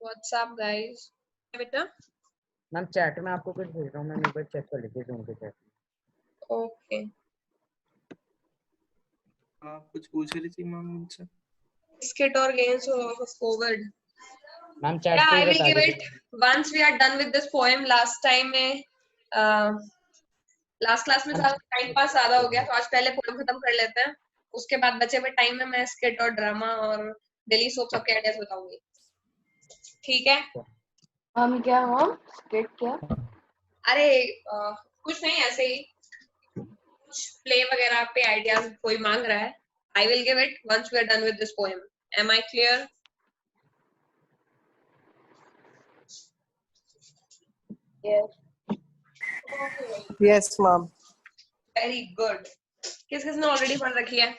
WhatsApp guys बेटा। Ma'am chat में आपको कुछ भेज रहा हूँ, मैम एक बार चेक कर लीजिए जूम के चैट में। ओके आप कुछ पूछ रही थी मैम मुझसे? skit or games of COVID. Ma'am chat Yeah, पे I ही will बता give it दीजिए। once we are done with this poem. Last time में लास्ट क्लास में टाइम पास ज्यादा हो गया, तो आज पहले पोएम खत्म कर लेते हैं। उसके बाद बचे हुए टाइम में मैं स्किट और ड्रामा और डेली सोप सबके आइडियाज बताऊंगी। ठीक है? हम क्या हम स्किट क्या? अरे कुछ नहीं, ऐसे ही कुछ प्ले वगैरह पे आइडियाज कोई मांग रहा है। I will give it once we are done with this poem. Am I clear? Yes yes ma'am. Very good. किस किसने ऑलरेडी पढ़ रखी है?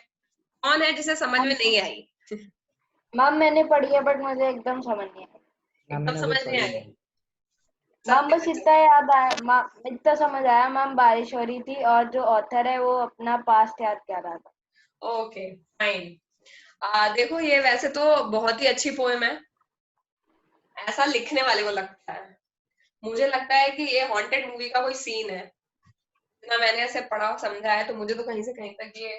कौन है जिसे समझ में नहीं आई? मैम मैंने पढ़ी है बट मुझे एकदम समझ नहीं आया। एकदम समझ नहीं आई। मैम बस इतना याद आया, मैम इतना समझ आया मैम बारिश हो रही थी और जो ऑथर है वो अपना पास्ट याद कर रहा था। Okay fine. देखो ये वैसे तो बहुत ही अच्छी पोएम है, ऐसा लिखने वाले को लगता है। मुझे लगता है कि ये हॉन्टेड मूवी का कोई सीन है। ना मैंने ऐसे पढ़ा समझा है, तो मुझे तो कहीं से कहीं तक ये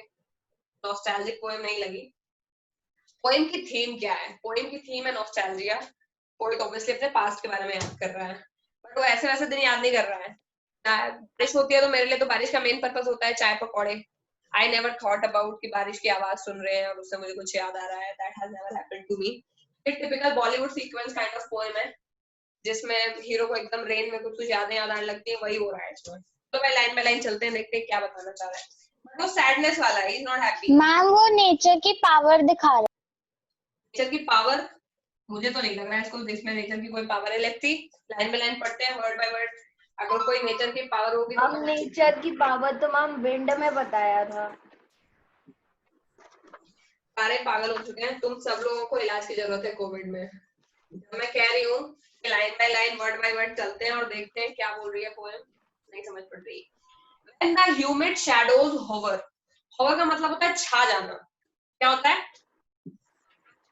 नॉस्टैल्जिक पोएम नहीं लगी। पोएम की थीम क्या है? पोएम की थीम है नॉस्टैल्जिया। पोएट ऑब्वियसली अपने पास्ट के बारे में याद कर रहा है, बट वो ऐसे वैसे दिन याद नहीं कर रहा है। बारिश होती है तो मेरे लिए तो बारिश का मेन पर्पस होता है चाय पकौड़े। आई नेवर थॉट अबाउट कि बारिश की आवाज सुन रहे हैं और उससे मुझे कुछ याद आ रहा है। That has never happened to me. It typical Bollywood sequence kind of poem है, जिसमें हीरो को एकदम रेन में कुछ यादें याद आने लगती है, वही हो रहा है इसमें। तो मैं लाइन बाय लाइन चलते हैं, देखते हैं क्या बताना चाह रहा है। बट वो सैडनेस वाला है, he is not happy. Ma'am वो नेचर की पावर दिखा रहा है। नेचर की पावर? मुझे तो नहीं लग रहा है इसको इसमें नेचर की कोई पावर है। Let's see, line by line पढ़ते हैं, वर्ड बाय वर्ड। अगर कोई नेचर की पावर होगी तो मैम नेचर की पावर तो मैम विंड में बताया था। सारे पागल हो चुके हैं। तुम सब लोगों को इलाज की जरूरत है कोविड में। मैं कह रही हूँ कि line by line word by word चलते हैं और देखते हैं क्या बोल रही है पोएम। नहीं समझ पड़ रही। When the humid shadows hover, hover का मतलब होता है छा जाना। क्या होता है?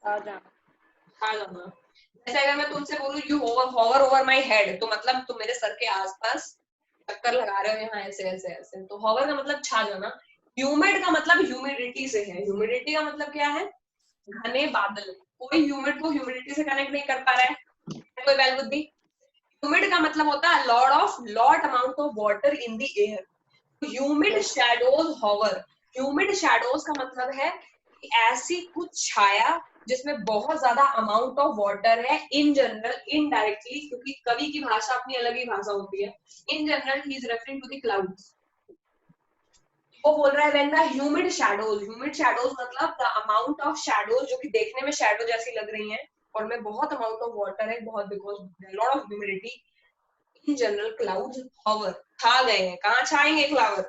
छा जाना। जैसे अगर मैं तुमसे बोलूं you hover over my head, तो मतलब तुम मेरे सर के आसपास चक्कर लगा रहे हो यहाँ ऐसे ऐसे ऐसे। तो hover का मतलब छा जाना। ह्यूमिड का मतलब ह्यूमिडिटी से है। ह्यूमिडिटी का मतलब क्या है? घने बादल। कोई ह्यूमिड को ह्यूमिडिटी से कनेक्ट नहीं कर पा रहा है, कोई बैल बुद्धि। ह्यूमिड का मतलब होता है lot amount of water in the air. Humid shadows hover. Humid shadows का मतलब है कि ऐसी कुछ छाया जिसमें बहुत ज्यादा अमाउंट ऑफ वाटर है। इन जनरल, इनडायरेक्टली, क्योंकि कवि की भाषा अपनी अलग ही भाषा होती है। In general he is referring to the clouds. वो बोल रहा है व्हेन द ह्यूमिड शैडोज मतलब द अमाउंट ऑफ शैडोज जो कि देखने में शैडो जैसी लग रही हैं और में बहुत अमाउंट ऑफ वाटर है, बहुत because lot of humidity. In general clouds hover, छा गए हैं। कहाँ छाएंगे क्लाउड?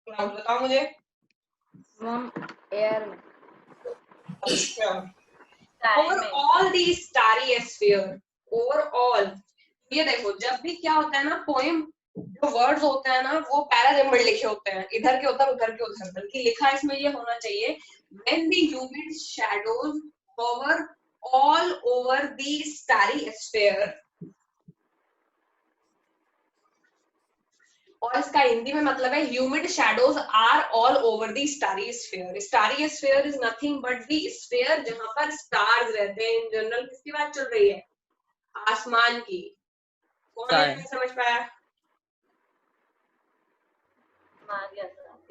बताओ मुझे। मैम एयर में। अच्छा, overall the starry sphere. Overall ये देखो, जब भी क्या होता है ना, पोएम जो वर्ड्स होते हैं ना वो पैराजम्बल लिखे होते हैं, इधर के उधर बल्कि लिखा इसमें ये होना चाहिए when the humid shadows hover all over the starry sphere. और इसका हिंदी में मतलब है humid shadows are all over the starry sphere. Starry sphere is nothing but the sphere जहां पर स्टार्स रहते हैं। इन जनरल किसकी बात चल रही है? आसमान की। कौन है, नहीं समझ पाया?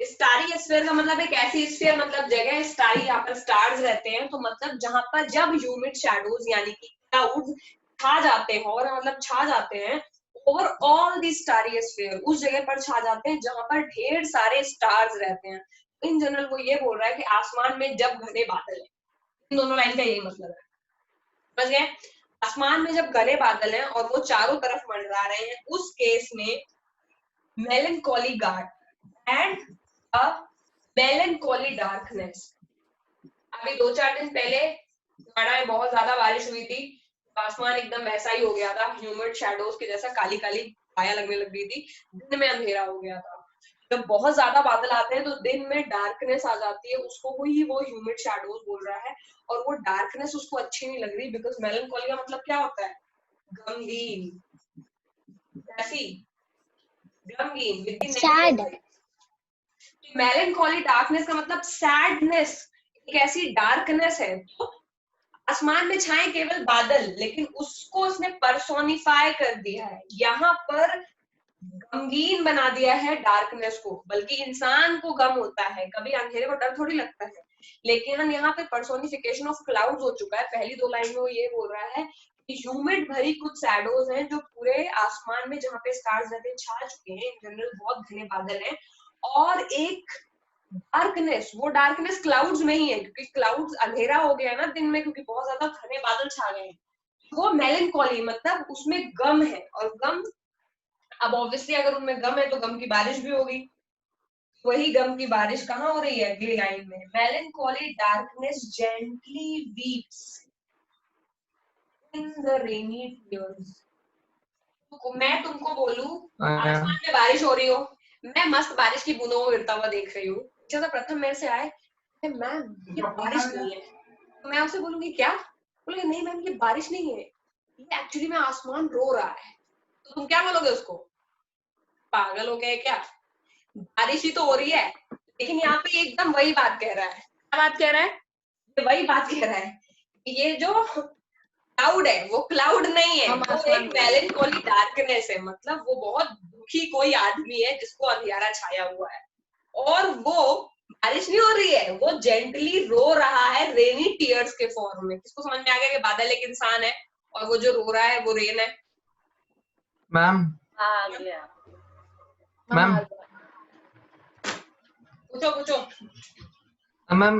स्टारी स्फीयर का मतलब एक ऐसी स्फीयर, मतलब जगह स्टारी, यहाँ पर स्टार्स रहते हैं। तो मतलब जहां पर जब ह्यूमिड शैडोज यानी कि क्लाउड्स छा जाते हैं, और मतलब छा जाते हैं over all the starry sphere, उस जगह पर छा जाते हैं जहां पर ढेर सारे स्टार्स रहते हैं। इन जनरल वो ये बोल रहा है कि आसमान में जब घने बादल है। इन दोनों लाइन का यही मतलब है, समझ गए? आसमान में जब घने बादल हैं और वो चारों तरफ मंडरा रहे हैं, उस केस में melancholy guard and a melancholy darkness। अभी 2-4 दिन पहले नोएडा में बहुत ज्यादा बारिश हुई थी, आसमान एकदम वैसा ही हो गया था, ह्यूमिड शैडोज की जैसा काली काली छाया लगने लग गई थी, दिन में अंधेरा हो गया था। जब बहुत ज्यादा बादल आते हैं तो दिन में डार्कनेस आ जाती है, उसको वो ह्यूमिड शैडोज बोल रहा है। और वो डार्कनेस उसको अच्छी नहीं लग रही, बिकॉज मेलनकॉली का मतलब क्या होता है? गमगीन, कैसी? गमगीन विद Sad. मेलनकॉली डार्कनेस का मतलब सैडनेस, एक ऐसी डार्कनेस है। तो आसमान में छाए केवल बादल, लेकिन उसको उसने पर्सोनिफाई कर दिया है, यहाँ पर गमगीन बना दिया है डार्कनेस को। बल्कि इंसान को गम होता है, कभी अंधेरे को डर थोड़ी लगता है, लेकिन यहाँ पे पर्सोनिफिकेशन ऑफ क्लाउड्स हो चुका है। पहली 2 लाइन में वो ये बोल रहा है कि ह्यूमिड भरी कुछ शैडोज हैं जो पूरे आसमान में जहाँ पे स्टार्स रहते हैं छा चुके हैं। इन जनरल बहुत घने बादल हैं, और एक डार्कनेस, वो डार्कनेस क्लाउड्स में ही है, क्योंकि क्लाउड्स अंधेरा हो गया ना दिन में, क्योंकि बहुत ज्यादा घने बादल छा गए हैं। वो मेलनकॉली मतलब उसमें गम है, और गम, अब ऑब्वियसली अगर उनमें गम है तो गम की बारिश भी होगी। वही गम की बारिश कहाँ हो रही है? अगली लाइन में, melancholy darkness gently weeps in the rainy tears. मैं तुमको बोलूं आसमान में बारिश हो रही हो, मैं मस्त बारिश की बूंदों को गिरता हुआ देख रही हूँ, अच्छा प्रथम मेरे से आए, मैम ये बारिश नहीं है, तो मैं उसे बोलूंगी क्या? बोलेंगे नहीं मैम ये बारिश नहीं है, ये एक्चुअली में आसमान रो रहा है। तो तुम क्या बोलोगे उसको? पागल हो गए क्या, बारिश ही तो हो रही है। लेकिन यहाँ पे एकदम वही बात कह रहा है। क्या बात कह रहा है? ये वही बात कह रहा है कि ये जो क्लाउड है वो क्लाउड नहीं है, वो एक मेलनकॉली डार्कनेस है। मतलब वो बहुत दुखी कोई आदमी है जिसको अंधियारा छाया हुआ है, और वो बारिश नहीं हो रही है, वो जेंटली रो रहा है रेनी टीयर्स के फॉर्म में। किसको समझ में आ गया कि बादल एक इंसान है और वो जो रो रहा है वो रेन है? मैम आ गया मैम पूछो पूछो। मैम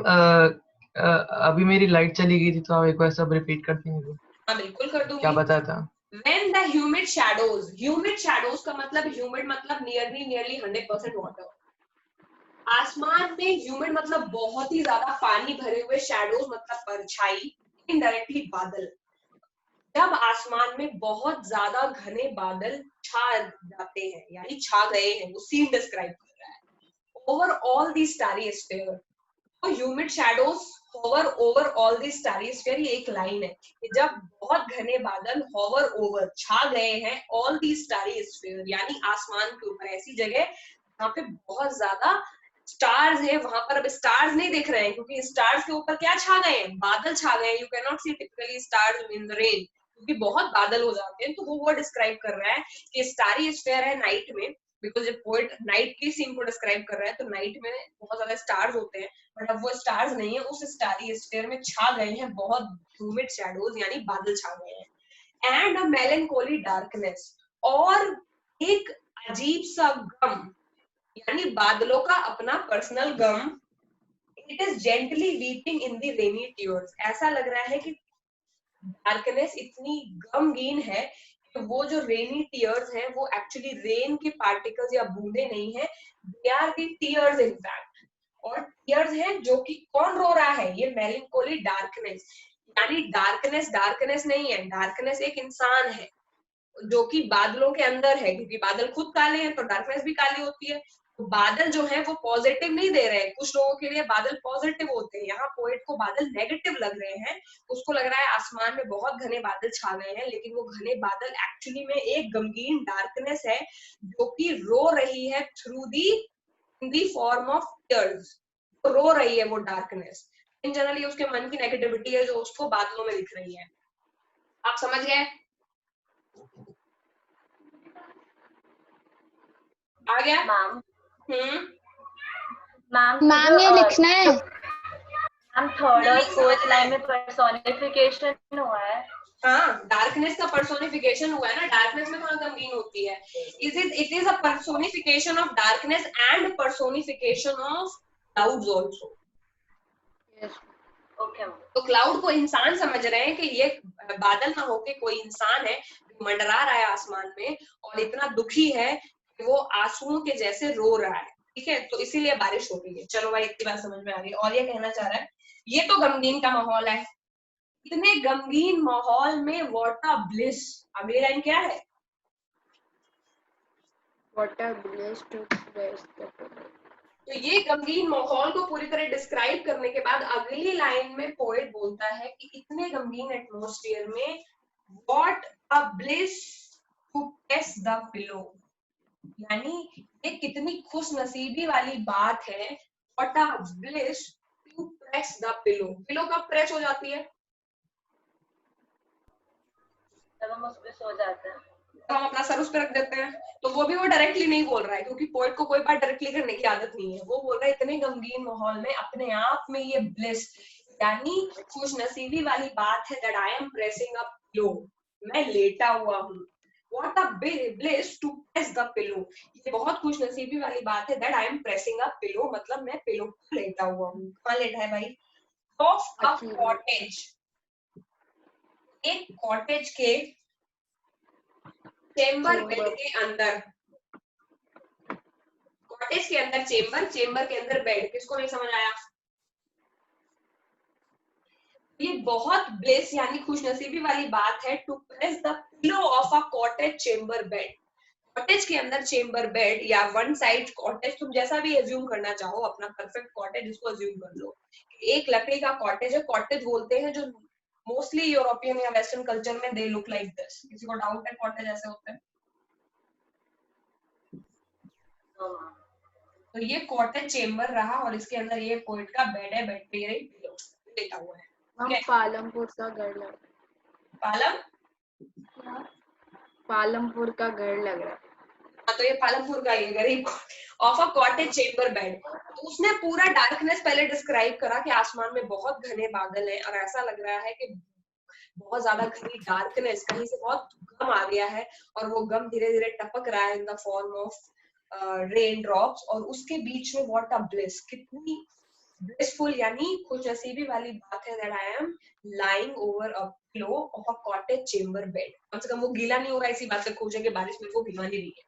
अभी मेरी लाइट चली गई थी, तो आप एक बार सब रिपीट कर देंगे? हाँ बिल्कुल कर दूंगी। क्या बताया था? When the humid shadows का मतलब humid मतलब nearly 100% water। आसमान में ह्यूमिड मतलब बहुत ही ज्यादा पानी भरे हुए, शैडोज मतलब परछाई, इनडायरेक्टली बादल। जब आसमान में बहुत ज्यादा घने बादल छा जाते हैं, यानी छा गए हैं, वो सीन डिस्क्राइब कर रहा है। Over all the starry sphere, तो humid shadows hover over all the starry sphere, ये एक लाइन है कि जब बहुत घने बादल होवर ओवर छा गए हैं ऑल दी स्टारी स्फीयर, यानी आसमान के ऊपर ऐसी जगह जहाँ पे बहुत ज्यादा स्टार्स है, वहां पर अब स्टार्स नहीं दिख रहे हैं, क्योंकि स्टार्स के ऊपर क्या छा गए हैं? बादल छा गए हैं। You can not see typically stars in the rain, क्योंकि बहुत बादल हो जाते हैं। तो वो वर्ड डिस्क्राइब कर रहा है कि स्टारी स्फीयर है नाइट में, बिकॉज जब पोएट नाइट की सीन को डिस्क्राइब कर रहा है तो नाइट में बहुत ज्यादा स्टार्स होते हैं, बट अब वो स्टार्स नहीं है, उस स्टारी स्फीयर में छा गए हैं बहुत ह्यूमिड शैडोज, यानी बादल छा गए हैं। एंड अ मेलनकॉली डार्कनेस, और एक अजीब सा गम, यानी बादलों का अपना पर्सनल गम। It is gently weeping in the rainy tears, ऐसा लग रहा है कि डार्कनेस इतनी गमगीन है कि वो जो रेनी टीयर्स हैं वो एक्चुअली रेन के पार्टिकल्स या बूंदे नहीं है, they are the tears in fact. और टीयर्स हैं जो कि कौन रो रहा है? ये मेलनकॉली डार्कनेस, यानी डार्कनेस नहीं है, डार्कनेस एक इंसान है जो कि बादलों के अंदर है, क्योंकि बादल खुद काले हैं तो डार्कनेस भी काली होती है। तो बादल जो है वो पॉजिटिव नहीं दे रहे हैं, कुछ लोगों के लिए बादल पॉजिटिव होते हैं, यहाँ पोएट को बादल नेगेटिव लग रहे हैं। उसको लग रहा है आसमान में बहुत घने बादल छा गए हैं, लेकिन वो घने बादल एक्चुअली में एक गमगीन डार्कनेस है जो कि रो रही है through the in the form of tears. तो रो रही है वो डार्कनेस, इन जनरली उसके मन की नेगेटिविटी है जो उसको बादलों में दिख रही है। आप समझ गए? आ गया? मैम मैम ये लिखना है। मैम थर्ड और फोर्थ लाइन में पर्सोनिफिकेशन हुआ है। हाँ, डार्कनेस का पर्सोनिफिकेशन हुआ है ना, डार्कनेस में थोड़ा गमगीन होती है। It is a personification of darkness and personification of clouds also. Okay तो क्लाउड को इंसान समझ रहे हैं कि ये बादल ना होके कोई इंसान है जो मंडरा रहा है आसमान में और इतना दुखी है कि वो आंसुओं के जैसे रो रहा है। ठीक है, तो इसीलिए बारिश हो रही है। चलो भाई, इतनी बात समझ में आ गई। और ये कहना चाह रहा है ये तो गमगीन का माहौल है, इतने गमगीन माहौल में व्हाट अ ब्लिस। अगली लाइन क्या है? What a bliss to press the button. तो ये गमगीन माहौल को पूरी तरह डिस्क्राइब करने के बाद अगली लाइन में पोएट बोलता है कि इतने गमगीन एटमॉस्फेयर में what a bliss to press the pillow, यानी ये कितनी खुश नसीबी वाली बात है। What a bliss to press the pillow, pillow कब प्रेस हो जाती है? जब हम उस पे सो जाते हैं। तो हम अपना सर उस पर रख देते हैं। तो वो भी वो डायरेक्टली नहीं बोल रहा है, क्योंकि पोएट को कोई बात डायरेक्टली करने की आदत नहीं है। वो बोल रहा है इतने गमगीन माहौल में अपने आप में ये ब्लिस यानी खुश नसीबी वाली बात है that I M pressing a pillow, मैं लेटा हुआ हूँ। What a bliss to press the pillow, ये बहुत खुश नसीबी वाली बात है that I M pressing a pillow, मतलब मैं पिलो पर लेटा हुआ हूँ। कहाँ लेटा है भाई? ऑफ अ कॉटेज, एक कॉटेज के चेम्बर बेड के अंदर, कॉटेज के अंदर चेम्बर, चेम्बर के अंदर बेड। किसको नहीं समझ आया? ये बहुत ब्लेस यानी खुशनसीबी वाली बात है to press the pillow of a cottage chamber bed. Cottage के अंदर चेम्बर बेड या वन साइड कॉटेज, तुम जैसा भी एज्यूम करना चाहो, अपना परफेक्ट कॉटेज इसको एज्यूम कर लो। एक लकड़ी का कॉटेज है, कॉटेज बोलते हैं जो मोस्टली यूरोपियन या वेस्टर्न कल्चर में दे लुक लाइक दिस। किसी को डाउट है कॉटेज ऐसे होते हैं? तो ये कॉटेज चेम्बर रहा और इसके अंदर ये पोएट का बेड है, बेड पे ये लेटा हुआ है। हम पालमपुर का घर लग पालमपुर का घर लग रहा है। हाँ, तो ये पालमपुर का ही गरीब of a cottage chamber bed. तो उसने पूरा डार्कनेस पहले डिस्क्राइब करा कि आसमान में बहुत घने बादल हैं और ऐसा लग रहा है कि बहुत ज्यादा घनी डार्कनेस, कहीं से बहुत गम आ गया है और वो गम धीरे धीरे टपक रहा है in the form of rain drops. और उसके बीच में व्हाट अ ब्लिस, कितनी ब्लिसफुल यानी खुशनसीबी वाली बात है that I am lying over a pillow of a cottage chamber bed. कम से कम वो गीला नहीं होगा, इसी बात से खुश है कि बारिश में वो भिगवानी नहीं है,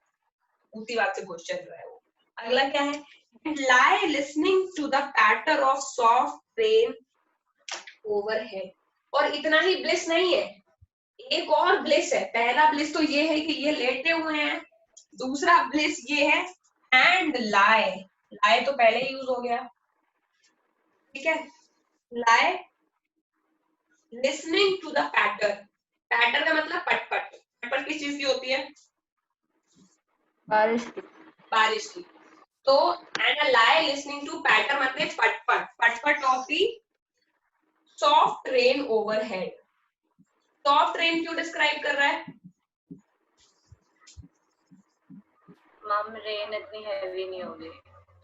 उसी बात से खुश चल रहा है वो। अगला क्या है? lie listening to the patter of soft rain overhead। और इतना ही ब्लिस नहीं है, एक और ब्लिस है। पहला ब्लिस तो ये है कि ये लेटे हुए हैं, दूसरा ब्लिस ये है एंड lie। lie तो पहले ही यूज हो गया, ठीक है। lie listening to the patter, patter का मतलब पटपट। पटपट किस चीज की होती है? बारिश की। बारिश की। तो and a lie listening to patter मतलब पटपट, पटपट of the soft rain overhead. Soft rain क्यों डिस्क्राइब कर रहा है? मम रेन इतनी हैवी नहीं हो रही।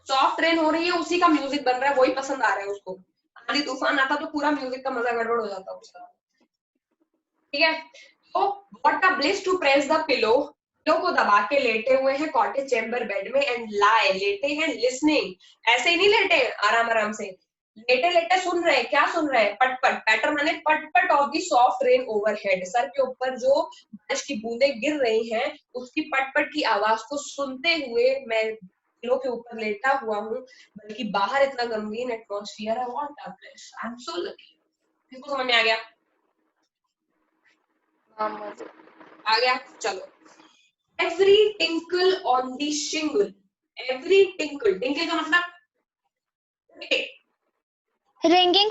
सॉफ्ट रेन हो रही है, उसी का म्यूजिक बन रहा है, वही पसंद आ रहा है उसको। आंधी तूफान आता तो पूरा म्यूजिक का मजा गड़बड़ हो जाता उसका, ठीक है। तो what a bliss to press the pillow, pillow को दबा के लेटे हुए हैं कॉटेज चेम्बर बेड में एंड lie लेटे हैं लिसनिंग। ऐसे ही नहीं लेटे आराम आराम से, लेटे लेटे सुन रहे हैं। क्या सुन रहे हैं? पटपट, पैटर माने पटपट of the soft rain overhead. Sir के ऊपर जो बारिश की बूंदें गिर रही हैं उसकी पटपट की आवाज को सुनते हुए मैं पिलो के ऊपर लेटा हुआ हूँ, बल्कि बाहर इतना गमगीन एटमॉस्फेयर है। What a bliss, I am so lucky. किसको समझ में आ गया? आ गया, चलो। Every tinkle on the shingle, every tinkle, tinkle का मतलब रिंगिंग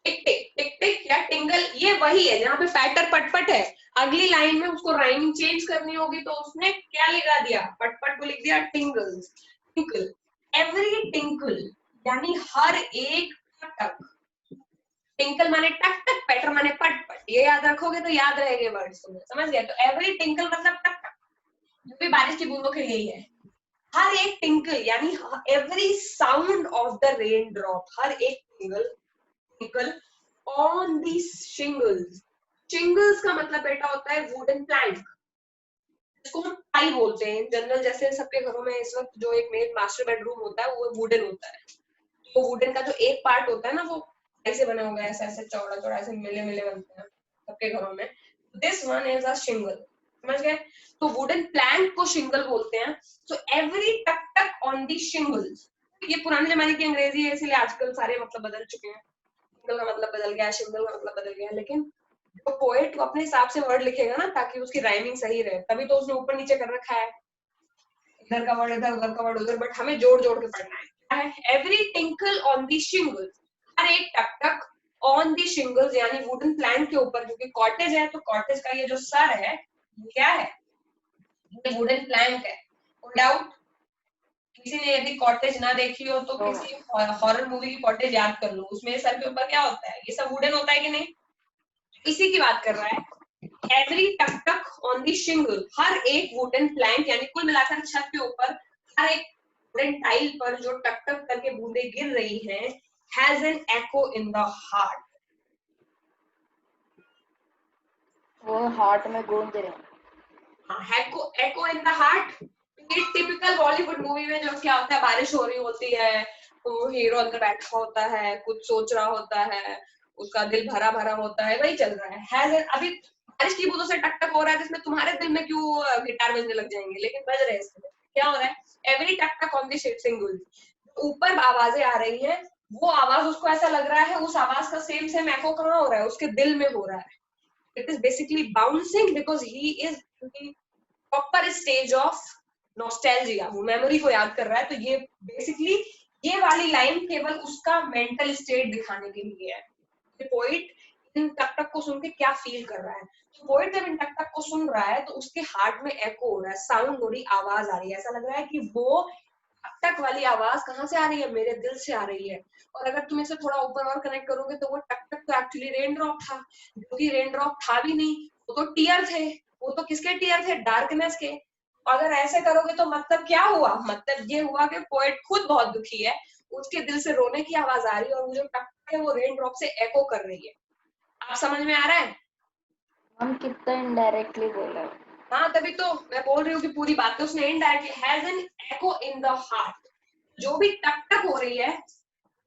टिक टिक टिक टिक या टिंगल, ये वही है जहाँ पे पैटर पटपट है। अगली लाइन में उसको राइमिंग चेंज करनी होगी तो उसने क्या लिखा दिया? पटपट को लिख दिया टिंगल्स। टिंकल, एवरी टिंकल यानी हर एक टक। टिंकल माने टक टक, पैटर माने पटपट। ये याद रखोगे तो याद रहेंगे वर्ड्स तुम्हें, समझ गए? तो एवरी टिंकल मतलब टक टक, जो भी बारिश की बूंदों के लिए ही है। हर एक टिंकल यानी every sound of the rain drop, हर एक tinkle on the shingles. Shingles का मतलब बेटा होता है वुडन प्लैंक, इसको हम टाई बोलते हैं जनरल। जैसे सबके घरों में इस वक्त जो एक मेन मास्टर बेडरूम होता है वो वुडन होता है। तो वुडन का जो एक पार्ट होता है ना वो ऐसे बना होगा, ऐसे ऐसे चौड़ा चौड़ा ऐसे मिले मिले बनते हैं सबके घरों में। दिस वन इज अ शिंगल, समझ गए? तो वुडन प्लैंक को शिंगल बोलते हैं। सो एवरी टक टक ऑन दी शिंगल्स, ये पुराने जमाने की अंग्रेजी है इसलिए आजकल सारे मतलब बदल चुके हैं। शिंगल का मतलब बदल गया, शिंगल का मतलब बदल गया, लेकिन तो पोएट तो अपने हिसाब से वर्ड लिखेगा ना ताकि उसकी राइमिंग सही रहे, तभी तो उसने ऊपर नीचे कर रखा है, इधर का वर्ड इधर, उधर का वर्ड उधर, बट हमें जोड़ जोड़ के पढ़ना है। क्या है? एवरी टिंकल ऑन दी शिंगल, हर एक टक टक ऑन दी शिंगल्स यानी वुडन प्लैंक के ऊपर, क्योंकि कॉटेज है तो कॉटेज का ये जो सर है क्या है, ये वुडन प्लैंक है। नो डाउट किसी ने यदि कॉटेज ना देखी हो तो किसी हॉरर मूवी की कॉटेज याद कर लो, उसमें सर के ऊपर क्या होता है, ये सब वुडन होता है कि नहीं, इसी की बात कर रहा है। एवरी टक टक ऑन दी शिंगल, हर एक वुडन प्लैंक यानी कुल मिलाकर छत के ऊपर हर एक वुडन टाइल पर जो टक टक करके बूंदे गिर रही हैं, has an echo in the heart, वो हार्ट में गूंज रहे हैं। एको इन द हार्ट। ये टिपिकल बॉलीवुड मूवी में जो क्या होता है, बारिश हो रही होती है तो हीरो अंदर बैठा होता है, कुछ सोच रहा होता है, उसका दिल भरा भरा होता है, वही चल रहा है। अभी बारिश की बूंदों से टक टक हो रहा है, जिसमें तुम्हारे दिल में क्यों गिटार बजने लग जाएंगे, लेकिन बज रहे हैं इसमें। क्या हो रहा है, एवरी टक टक ऑन द सिंगल, ऊपर आवाजें आ रही हैं, वो आवाज उसको ऐसा लग रहा है उस आवाज का सेम सेम एको कहाँ हो रहा है, उसके दिल में हो रहा है। It is basically bouncing because he is proper stage of nostalgia, वो मेमोरी को याद कर रहा है। तो ये बेसिकली ये वाली लाइन केवल उसका मेंटल स्टेट दिखाने के लिए है। पोइट इन टक टक को सुन के क्या फील कर रहा है, तो पोइट जब इन टक टक को सुन रहा है तो उसके हार्ट में एको हो रहा है, साउंड हो रही, आवाज आ रही है, ऐसा लग रहा है कि वो टक टक वाली आवाज कहाँ से आ रही है, मेरे दिल से आ रही है। और अगर तुम इसे थोड़ा ऊपर और कनेक्ट करोगे तो वो टक टक तो एक्चुअली रेन ड्रॉप था, जो कि रेन ड्रॉप था भी नहीं, वो तो टीयर थे। वो तो किसके टीयर थे, डार्कनेस के। अगर ऐसे करोगे तो मतलब क्या हुआ, मतलब ये हुआ कि पोएट खुद बहुत दुखी है, उसके दिल से रोने की आवाज आ रही है और वो जो टक टक है वो रेन ड्रॉप से एको कर रही है। आप समझ में आ रहा है? हम कितना इनडायरेक्टली बोला है। हाँ, तभी तो मैं बोल रही हूँ कि पूरी बात तो उसने indirectly, has an echo in the heart, जो भी टक टक हो रही है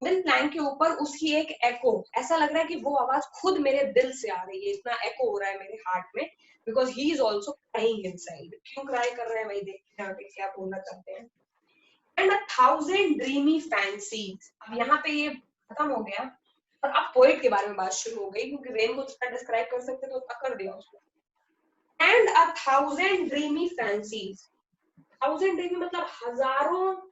वुडन प्लैंक के ऊपर उसकी एक एको, ऐसा लग रहा है कि वो आवाज खुद मेरे दिल से आ रही है, इतना एको हो रहा है मेरे हार्ट में, because he is also crying inside. क्यों क्राई कर रहे हैं वही देखते हैं क्या बोलना चाहते हैं। एंड 1000 ड्रीमी फैंसीज, अब यहाँ पे ये खत्म हो गया और अब पोएट के बारे में बात शुरू हो गई, क्योंकि रेन को जितना डिस्क्राइब कर सकते तो उतना कर दिया उसने। एंड 1000 ड्रीमी फैंसीज, 1000 ड्रीमी मतलब हजारों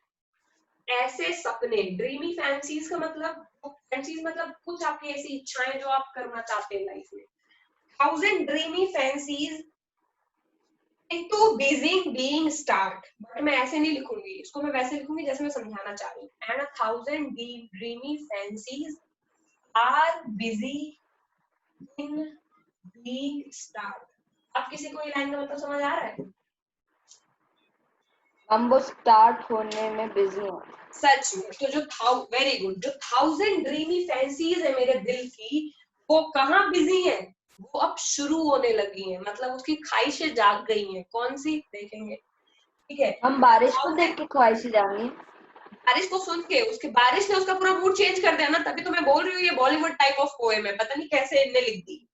ऐसे सपने, ड्रीमी फैंसीज का मतलब, फैंसीज मतलब कुछ आपकी ऐसी इच्छाएं जो आप करना चाहते हैं लाइफ में। 1000 dreamy fancies into being start, but मैं ऐसे नहीं लिखूंगी इसको, मैं वैसे लिखूंगी जैसे मैं समझाना चाह रही हूँ। And 1000 dreamy fancies are busy in being start. अब किसी को ये लाइन का मतलब समझ आ रहा है? हम वो स्टार्ट होने में बिजी हैं। सच में, तो जो वेरी गुड, जो 1000 ड्रीमी फैंसीज है मेरे दिल की, वो कहाँ बिजी है, वो अब शुरू होने लगी है, मतलब उसकी ख्वाहिशें जाग गई हैं। कौन सी देखेंगे, ठीक है। हम बारिश को देख के ख्वाहिशें जागी, बारिश को सुन के, उसके बारिश ने उसका पूरा मूड चेंज कर दिया ना, तभी तो मैं बोल रही हूँ ये बॉलीवुड टाइप ऑफ पोएम है, पता नहीं कैसे इनने लिख दी।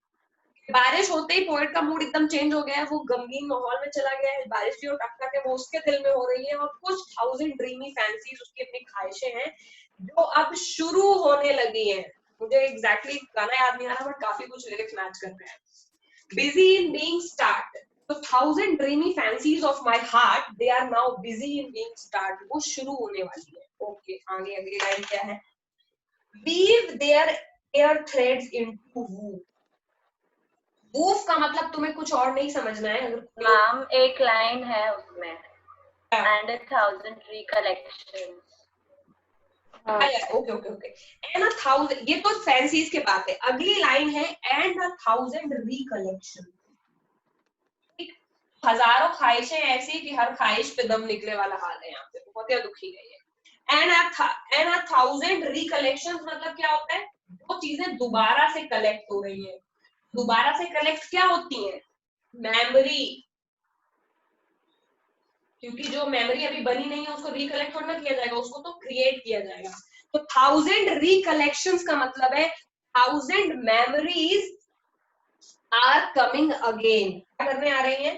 बारिश होते ही पोएट का मूड एकदम चेंज हो गया है, वो गमगीन माहौल में चला गया है, बारिश की जो टक टक है वो उसके दिल में हो रही है, और कुछ 1000 ड्रीमी फैंसीज उसकी अपनी ख्वाहिशें हैं जो अब शुरू होने लगी हैं। मुझे एग्जैक्टली गाना याद नहीं आ रहा, बट काफी कुछ लिरिक्स मैच कर रहे हैं। बिजी इन बीइंग स्टार्ट, तो 1000 dreamy fancies of my heart they are now busy in being start, वो शुरू होने वाली है। ओके, आगे अगली लाइन क्या है, weave their air threads into woof. Woof का मतलब तुम्हें कुछ और नहीं समझना है, अगर मैम एक लाइन है उसमें, and 1000 recollections. Okay okay okay, and 1000, ये तो फैंसीज के बात है। अगली लाइन है एंड 1000 रिकलेक्शन, हजारों ख्वाहिशें ऐसी कि हर ख्वाहिश पे दम निकले वाला हाल है, यहाँ पे बहुत ही दुखी गई है। एंड 1000 रिकलेक्शंस मतलब क्या होता है, वो चीजें दोबारा से कलेक्ट हो रही है। दोबारा से कलेक्ट क्या होती है, मेमोरी, क्योंकि जो मेमोरी अभी बनी नहीं है उसको रिकलेक्ट थोड़ा ना किया जाएगा, उसको तो क्रिएट किया जाएगा। तो 1000 रिकलेक्शंस का मतलब है 1000 मेमोरीज आर कमिंग अगेन। क्या करने आ रही हैं,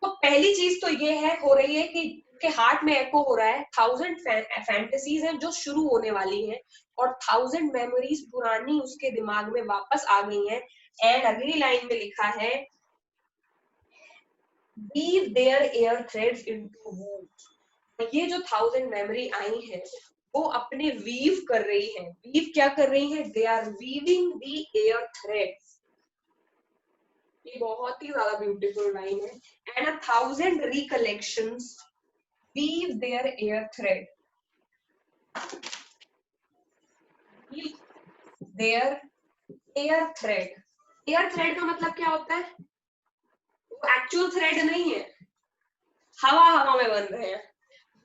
तो पहली चीज तो ये है, हो रही है कि उसके हार्ट में एको हो रहा है 1000 फैंटेसीज हैं जो शुरू होने वाली हैं और 1000 मेमोरीज पुरानी उसके दिमाग में वापस आ गई हैं। एंड अगली लाइन में लिखा है weave their air threads into wounds। ये जो 1000 मेमोरी आई है वो अपने वीव कर रही है। वीव क्या कर रही है? They are weaving the air threads. ये बहुत ही ज्यादा ब्यूटीफुल लाइन है। And 1000 recollections weave their air thread. Their air thread. Air thread का मतलब क्या होता है? वो एक्चुअल थ्रेड नहीं है, हवा हवा में बन रहे हैं।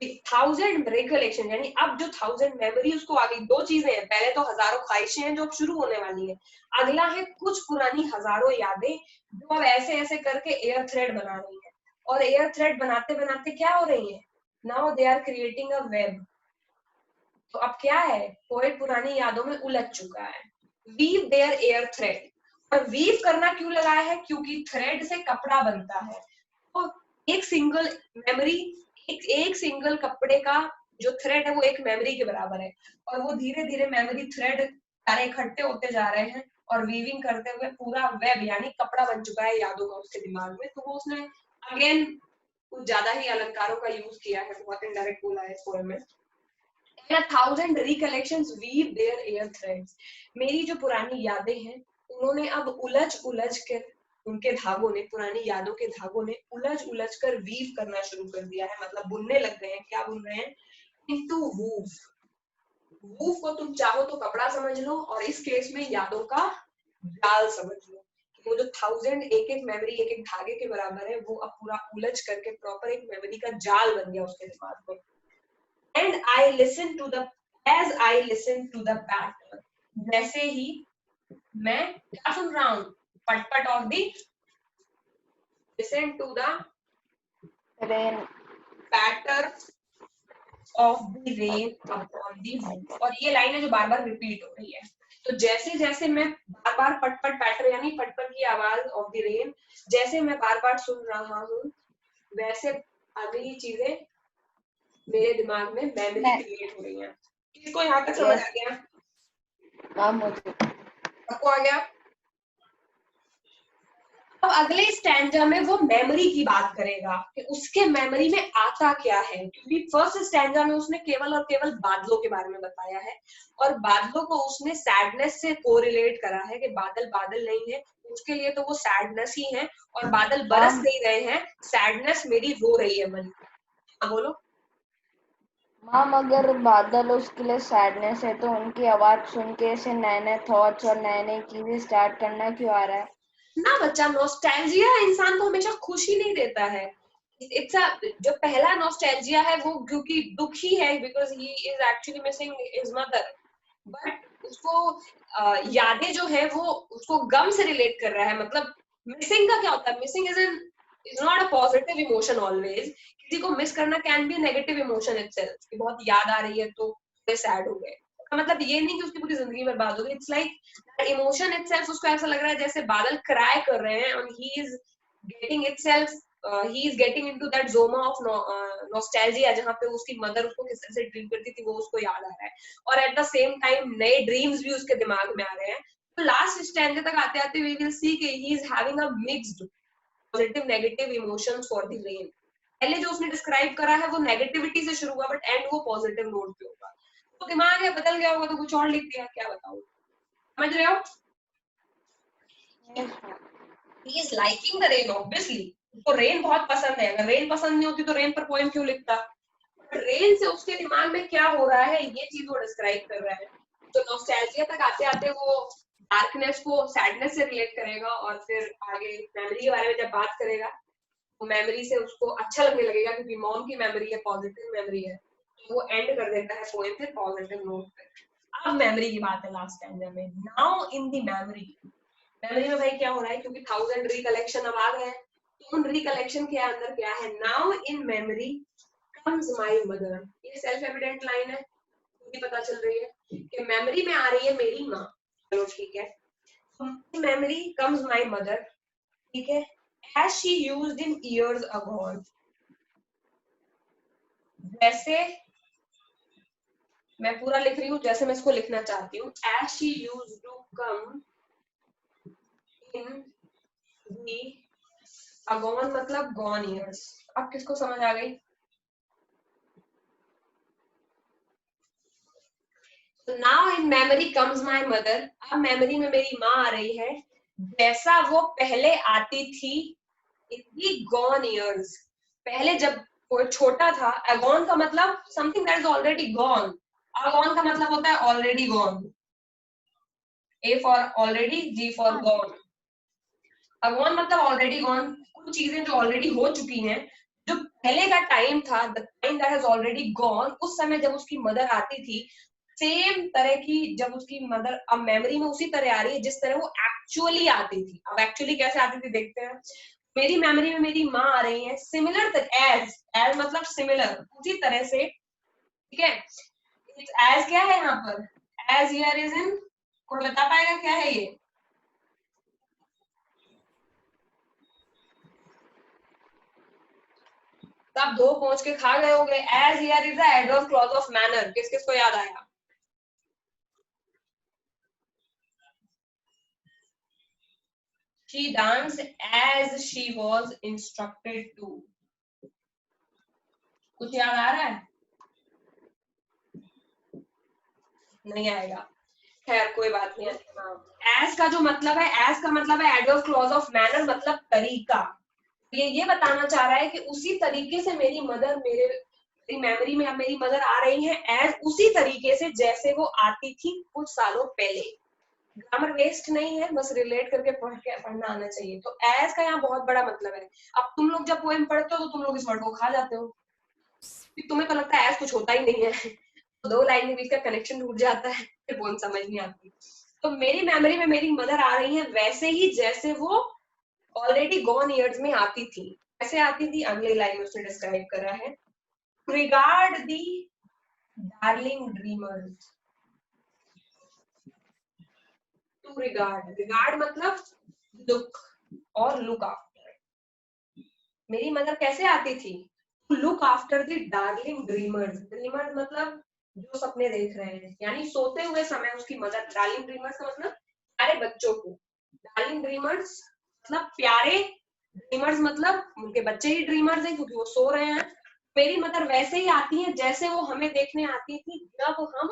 1000 रिकलेक्शन यानी अब जो 1000 मेमोरी उसको आ गई। दो चीजें हैं, पहले तो हजारों ख्वाहिशें हैं जो अब शुरू होने वाली है, अगला है कुछ पुरानी हजारों यादें जो अब ऐसे ऐसे करके एयर थ्रेड बना रही है। और एयर थ्रेड बनाते बनाते क्या हो रही है? Now they are creating a web. तो अब क्या है? पोएट पुरानी यादों में उलझ चुका है। Weave their air thread. और वीव करना क्यों लगाया है? क्योंकि थ्रेड से कपड़ा बनता है। तो एक सिंगल मेमोरी, एक सिंगल कपड़े का जो थ्रेड है वो एक मेमोरी के बराबर है। और वो धीरे धीरे मेमोरी थ्रेड सारे इकट्ठे होते जा रहे हैं और वीविंग करते हुए पूरा वेब यानी कपड़ा बन चुका है यादों का उसके दिमाग में। तो वो उसने अगेन कुछ ज्यादा ही अलंकारों का यूज किया है, बहुत इनडायरेक्ट बोला है इस पोएम में। 1000 recollections weave their air threads. मेरी जो पुरानी यादें हैं उन्होंने अब उलझ उलझ कर, उनके धागों ने, पुरानी यादों के धागों ने उलझ उलझ कर वीव करना शुरू कर दिया है। मतलब बुनने लग गए हैं। क्या बुन रहे हैं? इनटू वूव। वूव को तुम चाहो तो कपड़ा समझ लो और इस केस में यादों का जाल समझ लो। वो जो 1000 एक एक मेमोरी एक एक धागे के बराबर है वो अब पूरा उलझ करके प्रॉपर एक मेमोरी का जाल बन गया उसके दिमाग में। And I listen to the, as I listen to the pattern, जैसे ही मैं क्या सुन रहा हूँ? पटपट of the, listen to the rain patter of the rain upon the roof। और ये लाइन है जो बार बार रिपीट हो रही है। तो जैसे जैसे मैं बार बार पटपट पैटर यानी पटपट की आवाज ऑफ द रेन जैसे मैं बार बार सुन रहा हूँ वैसे अगली चीजें मेरे दिमाग में मेमोरी क्रिएट हो रही है। किसको यहाँ तक समझ आ गया? हाँ मुझे आपको आ गया? अब अगले स्टैंजा में वो मेमोरी की बात करेगा कि उसके मेमोरी में आता क्या है। क्योंकि फर्स्ट स्टैंजा में उसने केवल और केवल बादलों के बारे में बताया है और बादलों को उसने सैडनेस से कोरिलेट करा है कि बादल बादल नहीं है, उसके लिए तो वो सैडनेस ही है और बादल बरस नहीं रहे हैं, सैडनेस मेरी रो रही है मन। बोलो मैम, अगर बादल उसके लिए सैडनेस है तो उनकी आवाज सुन के ऐसे नए नए थॉट्स और नए नई चीजें स्टार्ट करना क्यों आ रहा है? ना बच्चा, नॉस्टैल्जिया इंसान को हमेशा खुशी नहीं देता है। इट्स अ, जो पहला नॉस्टैल्जिया है वो क्योंकि दुखी है because he is actually missing his mother. But उसको यादें जो है वो उसको गम से रिलेट कर रहा है। मतलब मिसिंग का क्या होता है? Missing is not a positive emotion always. किसी को मिस करना can be negative emotion itself कि बहुत याद आ रही है तो सैड हो गए। मतलब ये नहीं कि उसकी पूरी जिंदगी बर्बाद हो गई। इट्स लाइक इमोशन इटसेल्फ उसको ऐसा लग रहा है जैसे बादल क्राई कर रहे हैं और he is getting itself, he is getting into that zone of nostalgia जहां पे उसकी मदर उसको किस तरह से ट्रीट करती थी वो उसको याद आ रहा है और एट द सेम टाइम नए ड्रीम्स भी उसके दिमाग में आ रहे हैं। तो लास्ट स्टैंडे तक आते आते वी विल सी कि he is having a mixed positive negative emotions for the rain. पहले जो उसने डिस्क्राइब करा है वो नेगेटिविटी से शुरू हुआ बट एंड वो पॉजिटिव नोट पे होगा। तो दिमाग है बदल गया होगा तो कुछ और लिख दिया, क्या बताऊं। समझ रहे हो? He is liking the rain obviously। उसको रेन बहुत पसंद है। अगर रेन पसंद नहीं होती तो रेन पर पोएम क्यों लिखता? रेन से उसके दिमाग में क्या हो रहा है ये चीज वो डिस्क्राइब कर रहा है। तो नॉस्टैल्जिया तक आते आते वो डार्कनेस को सैडनेस से रिलेट करेगा और फिर आगे मेमोरी के बारे में जब बात करेगा तो मेमोरी से उसको अच्छा लगने लगेगा क्योंकि मॉम की मेमोरी है, पॉजिटिव मेमोरी है। तो वो एंड कर देता है पोएम फिर पॉजिटिव नोट पे। अब मेमोरी की बात है लास्ट स्टैंजा में। Now in the memory, memory में भाई क्या हो रहा है? क्योंकि 1000 रिकलेक्शन अब आ गए हैं तो उन रिकलेक्शन के अंदर क्या है? Now in memory comes my mother. ये सेल्फ एविडेंट लाइन है, मुझे पता चल रही है कि मेमोरी में आ रही है मेरी माँ। चलो ठीक है, मेमोरी कम्स माय मदर, ठीक है, as she used in years ago। जैसे मैं पूरा लिख रही हूँ, जैसे मैं इसको लिखना चाहती हूँ, as she used to come in the gone मतलब gone years। अब किसको समझ आ गई? So now in memory comes my mother। अब मेमोरी में मेरी माँ आ रही है, जैसा वो पहले आती थी in the gone years। पहले जब वो छोटा था, agone का मतलब something that is already gone। agone का मतलब होता है already gone। A for already, G for gone। agone मतलब already gone, कुछ चीजें जो already हो चुकी हैं, जो पहले का टाइम था, the time that has already gone, उस समय जब उसकी मदर आती थी, सेम तरह की जब उसकी मदर अब मेमोरी में उसी तरह आ रही है जिस तरह वो एक्चुअली आती थी। अब एक्चुअली कैसे आती थी देखते हैं। मेरी मेमोरी में मेरी माँ आ रही है सिमिलर एज मतलब सिमिलर, उसी तरह से, ठीक है। एज क्या है यहाँ पर? एज हियर इज इन, कोई बता पाएगा क्या है ये? तो आप दो पहुंच के खा गए होगे। As here is the adverb clause of manner. किस किस को याद आया? She danced as she was instructed to। कुछ याद आ रहा है? नहीं आएगा, खैर कोई बात नहीं है। एज का जो मतलब है, एज का मतलब है एडवर्ब क्लॉज ऑफ मैनर, मतलब तरीका। ये बताना चाह रहा है कि उसी तरीके से मेरी मदर मेरी मेमोरी में अब मेरी मदर आ रही है एज उसी तरीके से जैसे वो आती थी कुछ सालों पहले। ग्रामर वेस्ट नहीं है, बस रिलेट करके पढ़ना आना चाहिए। तो एज का यहाँ बहुत बड़ा मतलब है। अब तुम लोग जब पोएम पढ़ते हो तो तुम लोग इस वर्ड को खा जाते हो, तुम्हें तो लगता है एज कुछ होता ही नहीं है, तो दो लाइन के बीच का कनेक्शन टूट जाता है, फिर पोएम समझ नहीं आती। तो मेरी मेमोरी में मेरी मदर आ रही है वैसे ही जैसे वो ऑलरेडी गॉन ईयर्स में आती थी। कैसे आती थी अगली लाइन में उसने डिस्क्राइब करा है। Regard the darling dreamers. To regard, regard मतलब लुक और लुक आफ्टर। मेरी मदर कैसे आती थी? Look after the darling dreamers. Dreamers मतलब जो सपने देख रहे हैं, यानी सोते हुए समय उसकी मदर। डार्लिंग ड्रीमर्स का मतलब प्यारे बच्चों को। डार्लिंग ड्रीमर्स मतलब प्यारे, ड्रीमर्स मतलब उनके बच्चे ही ड्रीमर्स हैं क्योंकि वो सो रहे हैं। मेरी मदर वैसे ही आती है जैसे वो हमें देखने आती थी जब हम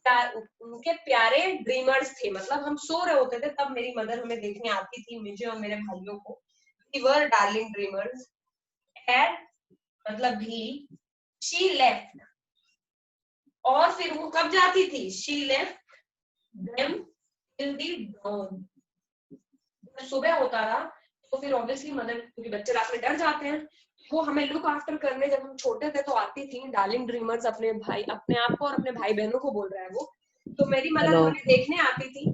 उनके प्यारे ड्रीमर्स थे, मतलब हम सो रहे होते थे तब मेरी मदर हमें देखने आती थी, मुझे और मेरे भाइयों को। We were darling dreamers। Had मतलब भी, she left और फिर वो कब जाती थी? she left them till the dawn। जब सुबह होता रहा तो फिर ऑब्वियसली मदर, क्योंकि बच्चे रात में डर जाते हैं, वो हमें लुक आफ्टर करने जब हम छोटे थे तो आती थी। डार्लिंग ड्रीमर्स अपने भाई, अपने आप को और अपने भाई बहनों को बोल रहा है वो। तो मेरी मदर हमें देखने आती थी,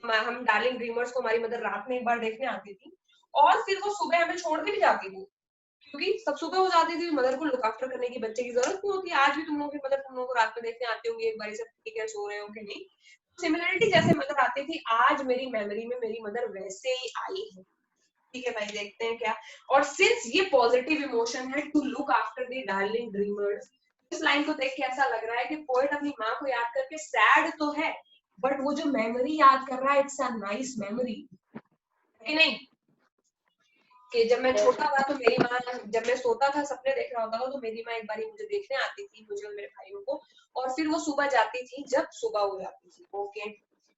हम डार्लिंग ड्रीमर्स को हमारी मदर रात में एक बार देखने आती थी और फिर वो सुबह हमें छोड़ के भी जाती थी, क्योंकि सब सुबह हो जाती थी। मदर को लुक आफ्टर करने की बच्चे की जरूरत नहीं होती। आज भी तुम लोगों की मदर तुम लोगों को रात में देखने आती होंगी एक बार, सब ठीक है सो रहे हो कि नहीं। सिमिलरिटी जैसे मदर आती थी, आज मेरी मेमोरी में मेरी मदर वैसे ही आई है। ठीक है भाई, देखते हैं क्या। और सिंस ये पॉजिटिव इमोशन है to look after the darling dreamers, इस लाइन को देख के ऐसा लग रहा है कि पोएट अपनी माँ को याद करके सैड तो है, बट वो जो मेमोरी याद कर रहा है इट्स अ नाइस मेमोरी, कि नहीं? कि जब मैं छोटा था तो मेरी माँ, जब मैं सोता था सपने देख रहा होता था तो मेरी माँ एक बार मुझे देखने आती थी, मुझे और मेरे भाइयों को, और फिर वो सुबह जाती थी जब सुबह हो जाती थी। Okay,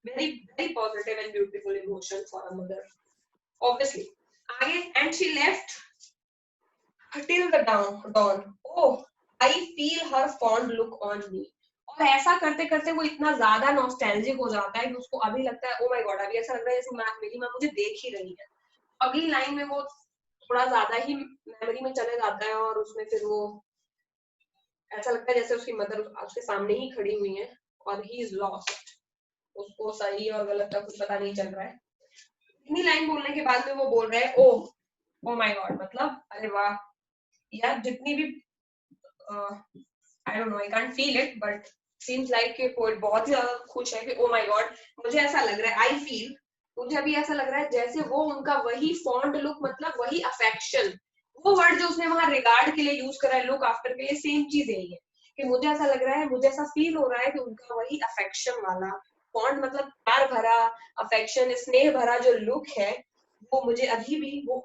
very very positive and beautiful emotion for a mother obviously. आगे, and she left till the dawn। Oh I feel her fond look on me. और ऐसा करते करते वो इतना ज्यादा नॉस्टैल्जिक हो जाता है कि उसको अभी लगता है, ओ माय गॉड, अभी ऐसा लग रहा है जैसे मेरी माँ मुझे देख ही रही है। अगली लाइन में वो थोड़ा ज्यादा ही मेमोरी में चले जाता है और उसमें फिर वो ऐसा लगता है जैसे उसकी मदर उसके सामने ही खड़ी हुई है और ही इज लॉस्ट। उसको सही और गलत का कुछ पता नहीं चल रहा है। इतनी लाइन बोलने के बाद में वो बोल रहे हैं ओ माय गॉड, मतलब अरे वाह यार, जितनी भी I don't know, I can't feel it but seems like कि पोएट बहुत ही ज्यादा खुश है कि ओ माय गॉड, मुझे ऐसा लग रहा है, आई फील, मुझे अभी ऐसा लग रहा है जैसे वो उनका वही फॉन्ड लुक, मतलब वही अफेक्शन वो वर्ड जो उसने वहां रिगार्ड के लिए यूज करा है, लुक आफ्टर के लिए, सेम चीज यही है कि मुझे ऐसा लग रहा है, मुझे ऐसा फील हो रहा है कि उनका वही अफेक्शन वाला फॉन्ट, मतलब प्यार भरा, अफेक्शन, स्नेह भरा जो लुक है, वो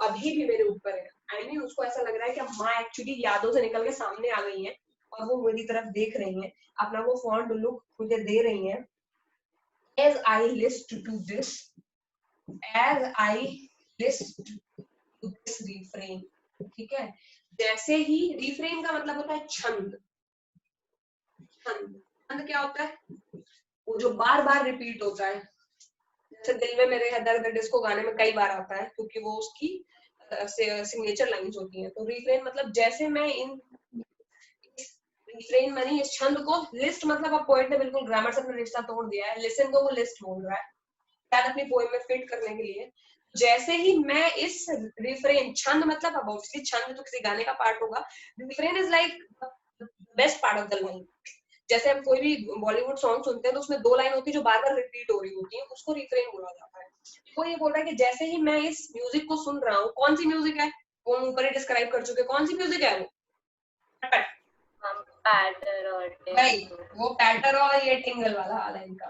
अभी भी मेरे ऊपर है। आई मीन उसको ऐसा लग रहा है कि माँ एक्चुअली यादों से निकल के सामने आ गई है और वो मेरी तरफ देख रही है, अपना वो फॉन्ट लुक मुझे दे रही है। As I listen to this, as I listen to this refrain, ठीक है, जैसे ही, रिफ्रेन का मतलब होता है छंद। छंद क्या होता है? वो जो बार बार रिपीट होता है, जैसे दिल में मेरे है दर्द डिस्को गाने में कई बार आता है, क्योंकि वो उसकी सिग्नेचर लाइंस होती हैं। तो रिफ्रेन मतलब जैसे मैं इन रिफ्रेन मानी इस छंद को, लिस्ट मतलब अब पोएट ने बिल्कुल ग्रामर से अपना रिश्ता तोड़ दिया है, लिसन को वो लिस्ट बोल रहा है शायद अपनी पोएम में फिट करने के लिए। जैसे ही मैं इस रिफ्रेन, छंद मतलब अब ऑब्वियसली छंद तो किसी गाने का पार्ट होगा, refrain is like best part of the line. जैसे हम कोई भी बॉलीवुड सॉन्ग सुनते हैं तो उसमें 2 लाइन होती है जो बार बार रिपीट हो रही होती है, उसको रिफ्रेन बोला जाता है। वो ये बोल रहा है कि जैसे ही मैं इस म्यूजिक को सुन रहा हूँ, कौन सी म्यूजिक है वो हम ऊपर ही डिस्क्राइब कर चुके, कौन सी म्यूजिक है वो? पैटर और भाई वो पैटर और ये टिंगल वाला हाल है इनका।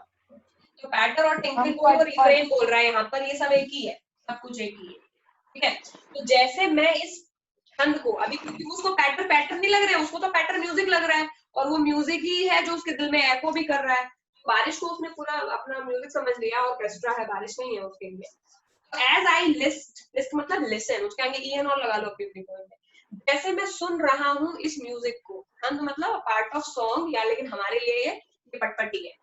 तो पैटर और टिंगल को वो रिफ्रेन बोल रहा है, यहाँ पर ये सब एक ही है, सब कुछ एक ही है, ठीक है। तो जैसे मैं इस छंद को अभी, क्योंकि उसको पैटर पैटर नहीं लग रहा है, उसको तो पैटर म्यूजिक लग रहा है, और वो म्यूजिक ही है जो उसके दिल में एको भी कर रहा है। बारिश को उसने पूरा अपना म्यूजिक समझ लिया, ऑर्केस्ट्रा है, बारिश नहीं है उसके लिए। एज आई लिस्ट मतलब लिसन, उसके आगे ईएन और लगा लो अपनी पोएम में। जैसे मैं सुन रहा हूँ इस म्यूजिक को, छंद मतलब पार्ट ऑफ सॉन्ग, या लेकिन हमारे लिए ये पटपटी है।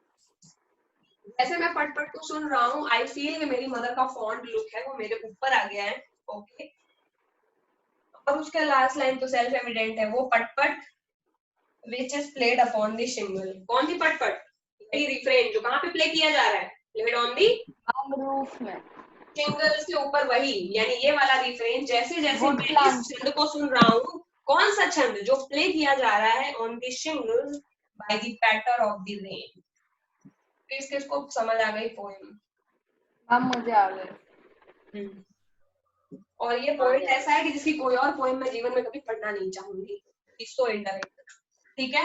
जैसे मैं पटपट को सुन रहा हूँ, आई फील कि मेरी मदर का फॉन्ट लुक है वो मेरे ऊपर आ गया है, ओके। और उसका लास्ट लाइन तो सेल्फ एविडेंट है, वो पटपट which is played upon the shingle। कौन सी पटपट? यही रिफ्रेन जो कहाँ पे प्ले किया जा रहा है, played on the रूफ में, shingles के ऊपर, वही यानी ये वाला रिफ्रेन। जैसे जैसे मैं इस छंद को सुन रहा हूँ, कौन सा छंद जो प्ले किया जा रहा है on the shingles by the patter of the rain। किसको समझ आ गई पोएम? अब मुझे आ गई। और ये पोएट ऐसा है कि जिसकी कोई और पोएम मैं जीवन में कभी पढ़ना नहीं चाहूंगी, सो इनडायरेक्ट, ठीक है।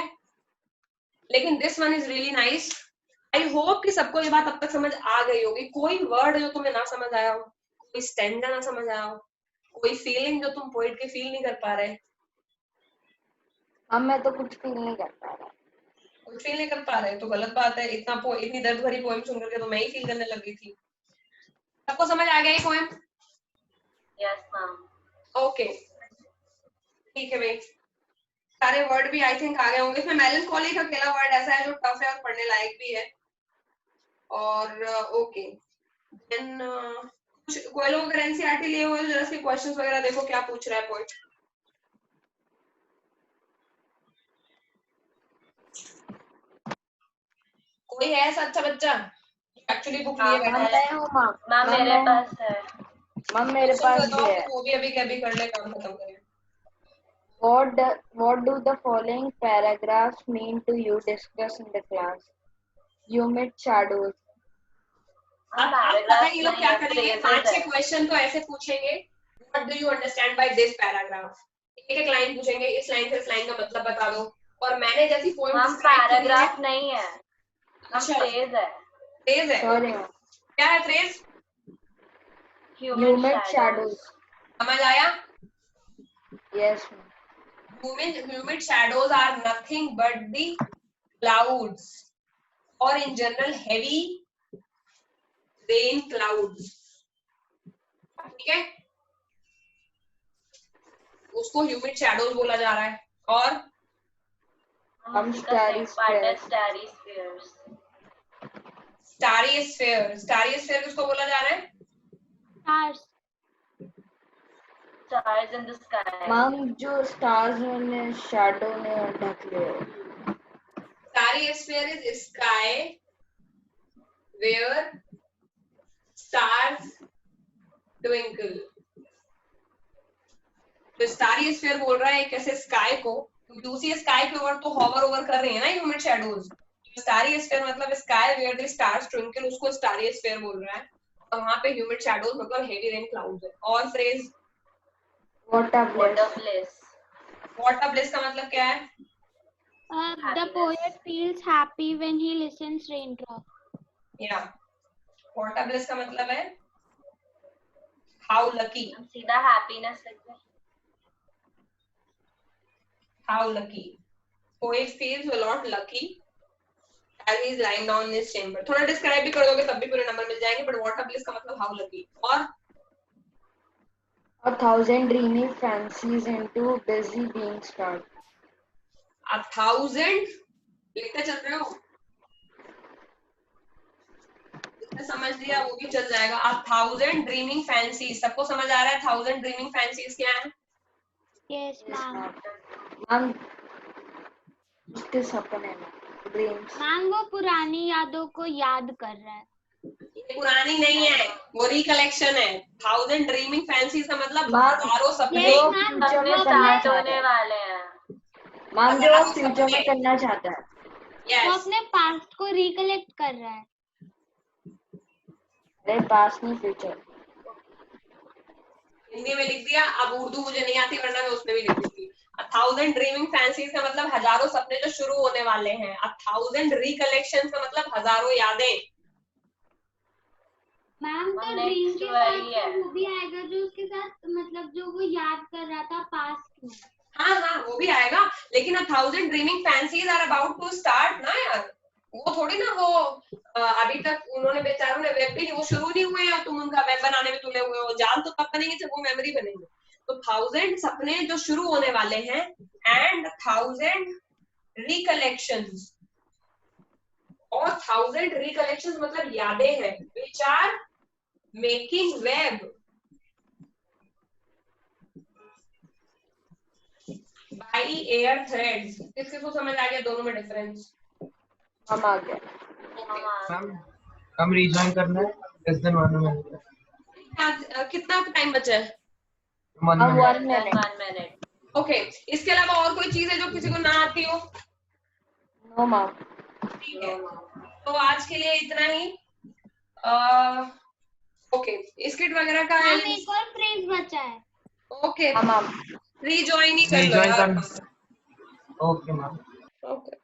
लेकिन this one is really nice. I hope कि सबको ये बात अब तक समझ आ गई होगी। कोई वर्ड जो तुम्हें ना समझ आया हो, कोई स्टैंडा ना समझ आया हो, कोई फीलिंग जो तुम पोएट की फील नहीं कर पा रहे? अब मैं तो कुछ फील नहीं कर पा रहा। कुछ फील नहीं कर पा रहे तो गलत बात है। इतनी दर्द भरी पोएम सुन करके तो मैं ही फील करने लगी थी। सबको समझ आ गया ये पोएम? Yes ma'am. ओके ठीक है भाई, सारे वर्ड भी आई थिंक आ गए होंगे। इसमें मेलंकोली का अकेला वर्ड ऐसा है जो टफ है और पढ़ने लायक भी है। और ओके देन कुछ कोई लोग अगर एनसीईआरटी लिए हुए जरा से क्वेश्चंस वगैरह देखो क्या पूछ रहा है पोएट। कोई है ऐसा अच्छा बच्चा एक्चुअली बुक लिए बैठा है? मैम मेरे पास है। मैम मेरे पास भी है। वो भी अभी कर ले, काम खत्म करें। What do the following paragraphs mean to you? Discuss in the class. You met shadows. अब पता है ये लोग क्या करेंगे, 5-6 क्वेश्चन तो ऐसे पूछेंगे, what do you understand by this paragraph. एक लाइन पूछेंगे, इस लाइन से इस लाइन का मतलब बता दो। और मैंने जैसी पोएम पैराग्राफ नहीं है, फ्रेज है। फ्रेज है? Sorry. क्या है फ्रेज? You met shadows. समझ आया? Yes. Humid shadows are nothing but the clouds, or in general heavy rain clouds, ठीक है। उसको ह्यूमिड शैडोज बोला जा रहा है। और हम starry spheres. स्टारी स्फीयर किसको बोला जा रहा है? Stars. Stars in the sky. Ma'am जो stars ने shadow ने ढक लिया। Starry sphere is sky where stars twinkle. तो स्टारी स्फीयर बोल रहा है कैसे स्काई को, दूसरी स्काई के ऊपर तो हॉवर ओवर कर रही है ना ह्यूमिड शैडोज। स्टारी स्फीयर मतलब sky where the stars twinkle, उसको स्टारी स्फीयर बोल रहा है। और वहां पे ह्यूमिड शैडोज मतलब हेवी रेन क्लाउड्स है। और phrase Water bliss. Water bliss. Water bliss का मतलब क्या है? The poet feels happy when he listens raindrop. Yeah. Water bliss का मतलब है how lucky. हम सीधा happiness लिखते हैं. How lucky. Poet feels a lot lucky as he is lying down in his chamber. थोड़ा डिस्क्राइब भी कर दोगे तब भी पूरे नंबर मिल जाएंगे, बट water bliss का मतलब how lucky. और 1,000 dreamy fancies into busy being start. 1,000 लिखते चल रहे हो, जिसने समझ लिया वो भी चल जाएगा. 1,000 ड्रीमिंग फैंसीज, सबको समझ आ रहा है 1,000 ड्रीमिंग फैंसीज क्या है? Yes, ma'am. मैम कितने सपने हैं? ड्रीम्स. मैम वो पुरानी यादों को याद कर रहा है. ये पुरानी नहीं है, वो रिकलेक्शन है. 1,000 ड्रीमिंग फैंसीज का मतलब मैम, हजारों सपने. Yes, जो ma'am. फ्यूचर में वो करना स्टार्ट चाहता होने है. वाले हैं. मैम जो वो फ्यूचर में करना चाहता है. वो Yes. अपने पास्ट को रिकलेक्ट कर रहा है. अरे पास्ट नहीं फ्यूचर. हिंदी में लिख दिया, अब उर्दू मुझे नहीं आती वरना मैं उसमें भी लिख देती. 1,000 ड्रीमिंग फैंसीज का मतलब हजारों सपने जो शुरू होने वाले हैं. 1,000 रिकलेक्शंस का मतलब हजारों यादें. मैम तो next ड्रीम के वही साथ है. वो भी आएगा जो उसके साथ मतलब जो वो याद कर रहा था पास्ट में. हाँ हाँ वो भी आएगा, लेकिन 1,000 dreaming fancies are about to start ना यार. वो थोड़ी ना वो अभी तक उन्होंने बेचारों ने वेब भी वो शुरू नहीं हुए और तुम उनका वेब बनाने में तुले हुए हो. जाल तो कब बनेंगे जब वो मेमोरी बनेंगे. तो 1,000 सपने जो शुरू होने वाले हैं एंड 1,000 रिकलेक्शंस. और 1,000 रिकलेक्शंस मतलब यादें हैं which are making web by air threads. किसको समझ आ गया दोनों में डिफरेंस? हम आ गए. मैम हम रिजॉइन करना है लेस देन 1 मिनट. कितना टाइम बचा है? 1 हम मिनट. 1 मिनट. 1 minute. ओके इसके अलावा और कोई चीज है जो किसी को ना आती हो? No ma'am. ठीक है, तो आज के लिए इतना ही. ओके स्किट वगैरह का है. मैम एक और फ्रेज बचा है. ओके हाँ मैम. रीजॉइन ही कर लो रिजॉइन यार. करना. Okay ma'am. ओके